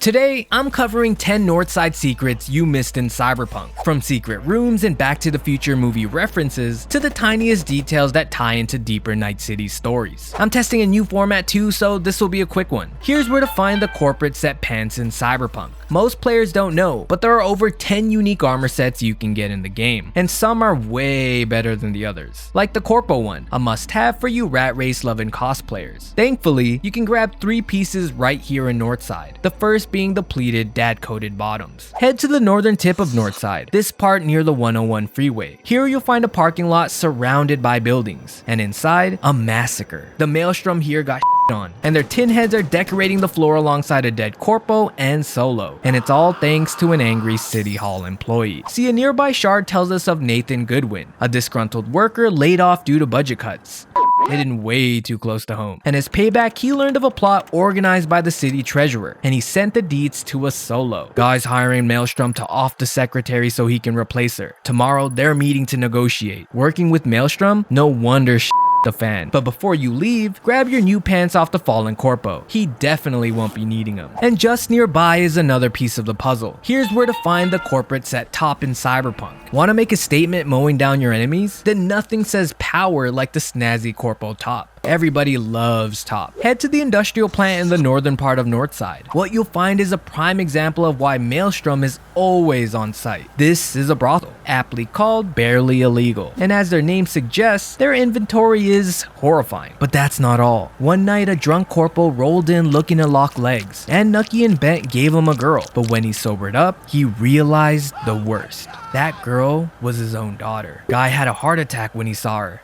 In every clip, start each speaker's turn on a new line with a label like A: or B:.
A: Today, I'm covering 10 Northside secrets you missed in Cyberpunk. From secret rooms and Back to the Future movie references to the tiniest details that tie into deeper Night City stories. I'm testing a new format too, so this will be a quick one. Here's where to find the corporate set pants in Cyberpunk. Most players don't know, but there are over 10 unique armor sets you can get in the game, and some are way better than the others. Like the Corpo one, a must-have for you rat race loving cosplayers. Thankfully, you can grab 3 pieces right here in Northside, the first being the pleated dad-coated bottoms. Head to the northern tip of Northside, this part near the 101 freeway. Here you'll find a parking lot surrounded by buildings, and inside, a massacre. The Maelstrom here got on, and their tin heads are decorating the floor alongside a dead Corpo and Solo, and it's all thanks to an angry City Hall employee. See, a nearby shard tells us of Nathan Goodwin, a disgruntled worker laid off due to budget cuts. Hidden way too close to home. And as payback, he learned of a plot organized by the city treasurer, and he sent the deeds to a Solo. Guy's hiring Maelstrom to off the secretary so he can replace her. Tomorrow, they're meeting to negotiate. Working with Maelstrom? No wonder the fan. But before you leave, grab your new pants off the fallen Corpo. He definitely won't be needing them. And just nearby is another piece of the puzzle. Here's where to find the corporate set top in Cyberpunk. Want to make a statement mowing down your enemies? Then nothing says power like the snazzy Corpo top. Everybody loves top. Head to the industrial plant in the northern part of Northside. What you'll find is a prime example of why Maelstrom is always on site. This is a brothel, aptly called Barely Illegal. And as their name suggests, their inventory is horrifying. But that's not all. One night, a drunk Corpo rolled in looking to lock legs, and Nucky and Bent gave him a girl. But when he sobered up, he realized the worst. That girl was his own daughter. Guy had a heart attack when he saw her.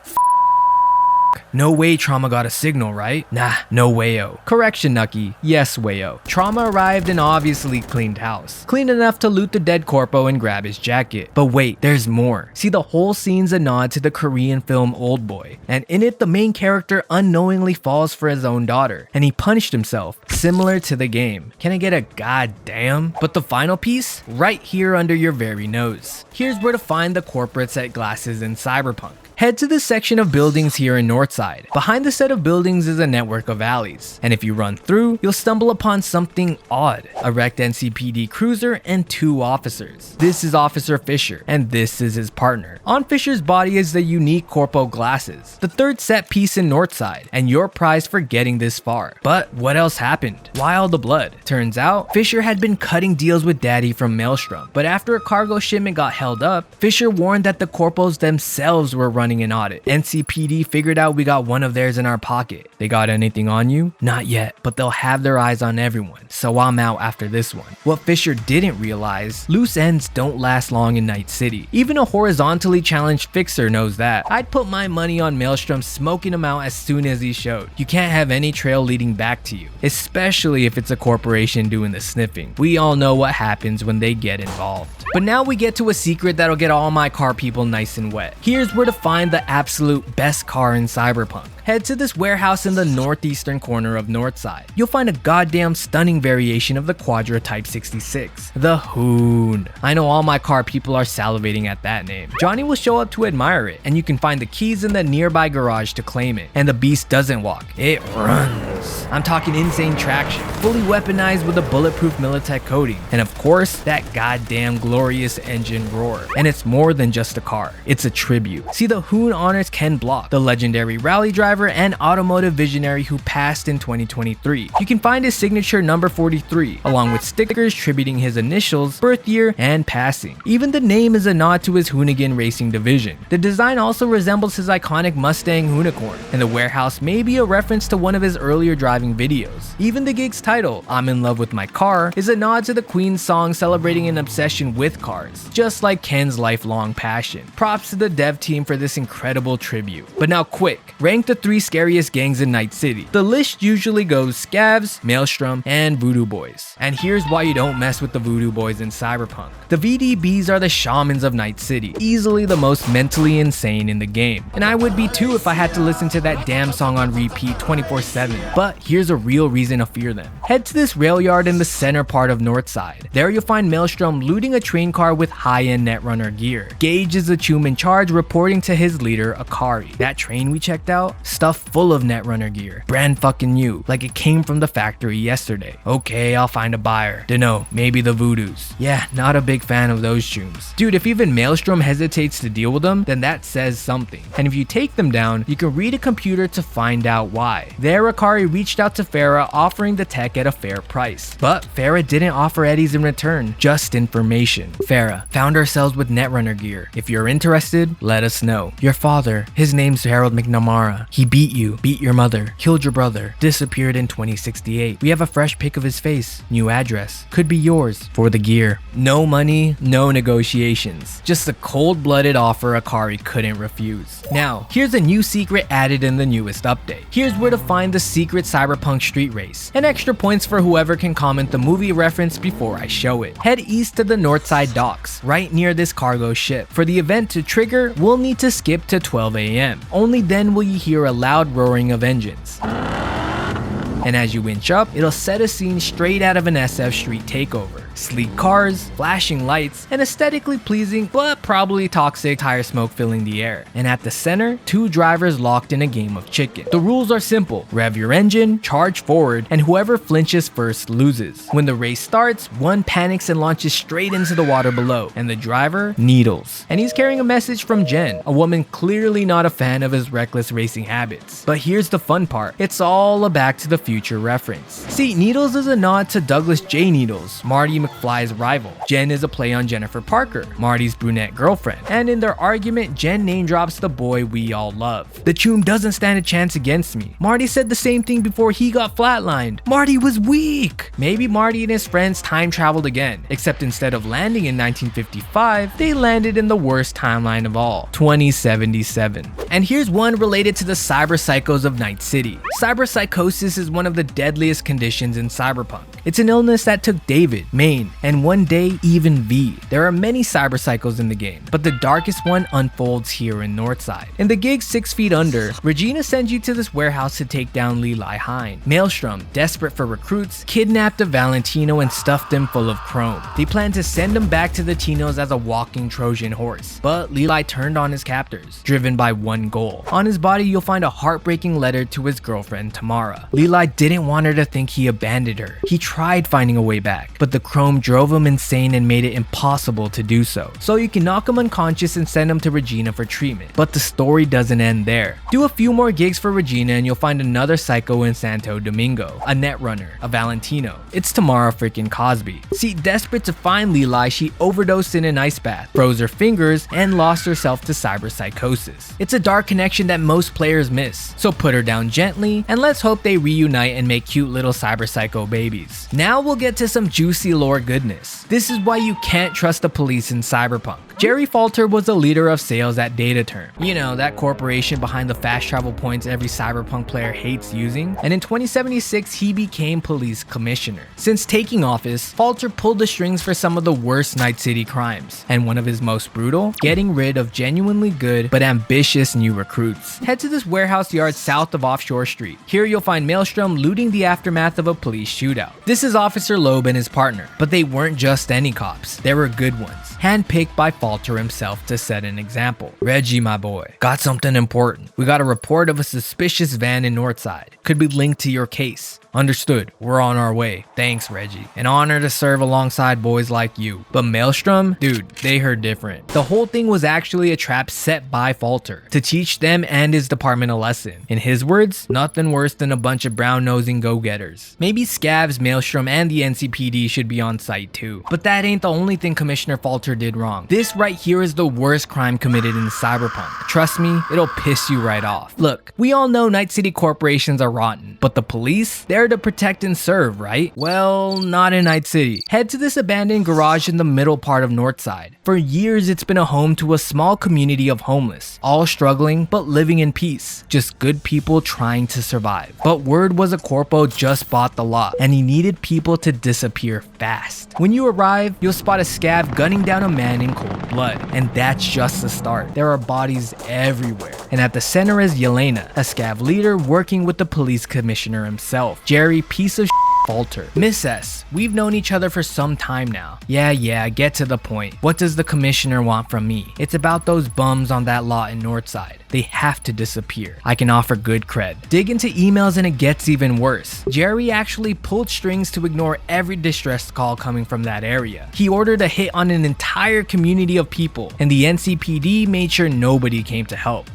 A: No way Trauma got a signal, right? Nah, no wayo. Correction, Nucky. Yes, wayo. Trauma arrived and obviously cleaned house. Clean enough to loot the dead Corpo and grab his jacket. But wait, there's more. See, the whole scene's a nod to the Korean film Oldboy. And in it, the main character unknowingly falls for his own daughter. And he punished himself, similar to the game. Can I get a goddamn? But the final piece? Right here under your very nose. Here's where to find the corporate set glasses in Cyberpunk. Head to the section of buildings here in Northside. Behind the set of buildings is a network of alleys, and if you run through, you'll stumble upon something odd. A wrecked NCPD cruiser and 2 officers. This is Officer Fisher, and this is his partner. On Fisher's body is the unique Corpo glasses, the third set piece in Northside, and your prize for getting this far. But what else happened? Why all the blood? Turns out, Fisher had been cutting deals with Daddy from Maelstrom, but after a cargo shipment got held up, Fisher warned that the Corpos themselves were running an audit. NCPD figured out we got one of theirs in our pocket. They got anything on you? Not yet, but they'll have their eyes on everyone, so I'm out after this one. What Fisher didn't realize, loose ends don't last long in Night City. Even a horizontally challenged fixer knows that. I'd put my money on Maelstrom smoking him out as soon as he showed. You can't have any trail leading back to you, especially if it's a corporation doing the sniffing. We all know what happens when they get involved. But now we get to a secret that'll get all my car people nice and wet. Here's where to find the absolute best car in Cyberpunk. Head to this warehouse in the northeastern corner of Northside. You'll find a goddamn stunning variation of the Quadra Type 66, the Hoon. I know all my car people are salivating at that name. Johnny will show up to admire it, and you can find the keys in the nearby garage to claim it. And the beast doesn't walk, it runs. I'm talking insane traction, fully weaponized with a bulletproof Militech coating, and of course, that goddamn glorious engine roar. And it's more than just a car, it's a tribute. See, the Hoon honors Ken Block, the legendary rally driver and automotive visionary who passed in 2023. You can find his signature number 43, along with stickers tributing his initials, birth year, and passing. Even the name is a nod to his Hoonigan racing division. The design also resembles his iconic Mustang Hoonicorn, and the warehouse may be a reference to one of his earlier driving videos. Even the gig's title, I'm in love with my car, is a nod to the Queen's song celebrating an obsession with cars, just like Ken's lifelong passion. Props to the dev team for this incredible tribute. But now quick, rank the 3 scariest gangs in Night City. The list usually goes Scavs, Maelstrom, and Voodoo Boys. And here's why you don't mess with the Voodoo Boys in Cyberpunk. The VDBs are the shamans of Night City, easily the most mentally insane in the game. And I would be too if I had to listen to that damn song on repeat 24/7. But here's a real reason to fear them. Head to this rail yard in the center part of Northside. There you'll find Maelstrom looting a train car with high-end Netrunner gear. Gage is the chum in charge, reporting to his leader, Akari. That train we checked out? stuffed full of Netrunner gear, brand fucking new, like it came from the factory yesterday. Okay, I'll find a buyer. Dunno, maybe the Voodoos. Yeah, not a big fan of those chooms. Dude, if even Maelstrom hesitates to deal with them, then that says something. And if you take them down, you can read a computer to find out why. There, Akari reached out to Farah, offering the tech at a fair price. But Farah didn't offer eddies in return, just information. Farah, found ourselves with Netrunner gear. If you're interested, let us know. Your father, his name's Harold McNamara. He beat you, beat your mother, killed your brother, disappeared in 2068. We have a fresh pic of his face, new address. Could be yours for the gear. No money, no negotiations. Just a cold-blooded offer Akari couldn't refuse. Now, here's a new secret added in the newest update. Here's where to find the secret Cyberpunk street race, and extra points for whoever can comment the movie reference before I show it. Head east to the Northside docks, right near this cargo ship. For the event to trigger, we'll need to skip to 12 AM. Only then will you hear a loud roaring of engines. And as you inch up, it'll set a scene straight out of an SF street takeover. Sleek cars, flashing lights, and aesthetically pleasing but probably toxic tire smoke filling the air. And at the center, two drivers locked in a game of chicken. The rules are simple: rev your engine, charge forward, and whoever flinches first loses. When the race starts, one panics and launches straight into the water below, and the driver needles. And he's carrying a message from Jen, a woman clearly not a fan of his reckless racing habits. But here's the fun part: it's all a Back to the Future reference. See, Needles is a nod to Douglas J. Needles, Marty McFly's rival. Jen is a play on Jennifer Parker, Marty's brunette girlfriend. And in their argument, Jen name drops the boy we all love. The choom doesn't stand a chance against me. Marty said the same thing before he got flatlined. Marty was weak. Maybe Marty and his friends time traveled again, except instead of landing in 1955, they landed in the worst timeline of all, 2077. And here's one related to the cyberpsychos of Night City. Cyberpsychosis is one of the deadliest conditions in Cyberpunk. It's an illness that took David, Maine, and one day even V. There are many cyberpsychos in the game, but the darkest one unfolds here in Northside. In the gig 6 Feet Under, Regina sends you to this warehouse to take down Lely Hein. Maelstrom, desperate for recruits, kidnapped a Valentino and stuffed him full of chrome. They plan to send him back to the Tinos as a walking Trojan horse, but Lely turned on his captors, driven by one goal. On his body, you'll find a heartbreaking letter to his girlfriend Tamara. Lely didn't want her to think he abandoned her. He tried finding a way back, but the chrome drove him insane and made it impossible to do so. So you can knock him unconscious and send him to Regina for treatment. But the story doesn't end there. Do a few more gigs for Regina and you'll find another psycho in Santo Domingo, a Netrunner, a Valentino. It's Tamara freaking Cosby. See, desperate to find Lely, she overdosed in an ice bath, froze her fingers, and lost herself to cyberpsychosis. It's a dark connection that most players miss, so put her down gently, and let's hope they reunite and make cute little cyberpsycho babies. Now we'll get to some juicy lore goodness. This is why you can't trust the police in Cyberpunk. Jerry Fawlter was the leader of sales at Dataterm. You know, that corporation behind the fast travel points every Cyberpunk player hates using. And in 2076, he became police commissioner. Since taking office, Fawlter pulled the strings for some of the worst Night City crimes. And one of his most brutal, getting rid of genuinely good but ambitious new recruits. Head to this warehouse yard south of Offshore Street. Here you'll find Maelstrom looting the aftermath of a police shootout. This is Officer Loeb and his partner, but they weren't just any cops. They were good ones, handpicked by Fawlter himself to set an example. Reggie, my boy, got something important. We got a report of a suspicious van in Northside. Could be linked to your case. Understood. We're on our way. Thanks, Reggie. An honor to serve alongside boys like you. But Maelstrom? Dude, they heard different. The whole thing was actually a trap set by Fawlter to teach them and his department a lesson. In his words, nothing worse than a bunch of brown-nosing go-getters. Maybe Scavs, Maelstrom, and the NCPD should be on site too. But that ain't the only thing Commissioner Fawlter did wrong. This right here is the worst crime committed in Cyberpunk. Trust me, it'll piss you right off. Look, we all know Night City corporations are rotten, but the police, they're to protect and serve, right? Well, not in Night City. Head to this abandoned garage in the middle part of Northside. For years, it's been a home to a small community of homeless, all struggling but living in peace. Just good people trying to survive. But word was a corpo just bought the lot, and he needed people to disappear fast. When you arrive, you'll spot a scav gunning down a man in cold blood, and that's just the start. There are bodies everywhere, and at the center is Yelena, a scav leader working with the police commissioner himself. Jerry, piece of Fawlter. Miss S, we've known each other for some time now. Yeah, get to the point. What does the commissioner want from me? It's about those bums on that lot in Northside. They have to disappear. I can offer good cred. Dig into emails and it gets even worse. Jerry actually pulled strings to ignore every distress call coming from that area. He ordered a hit on an entire community of people, and the NCPD made sure nobody came to help.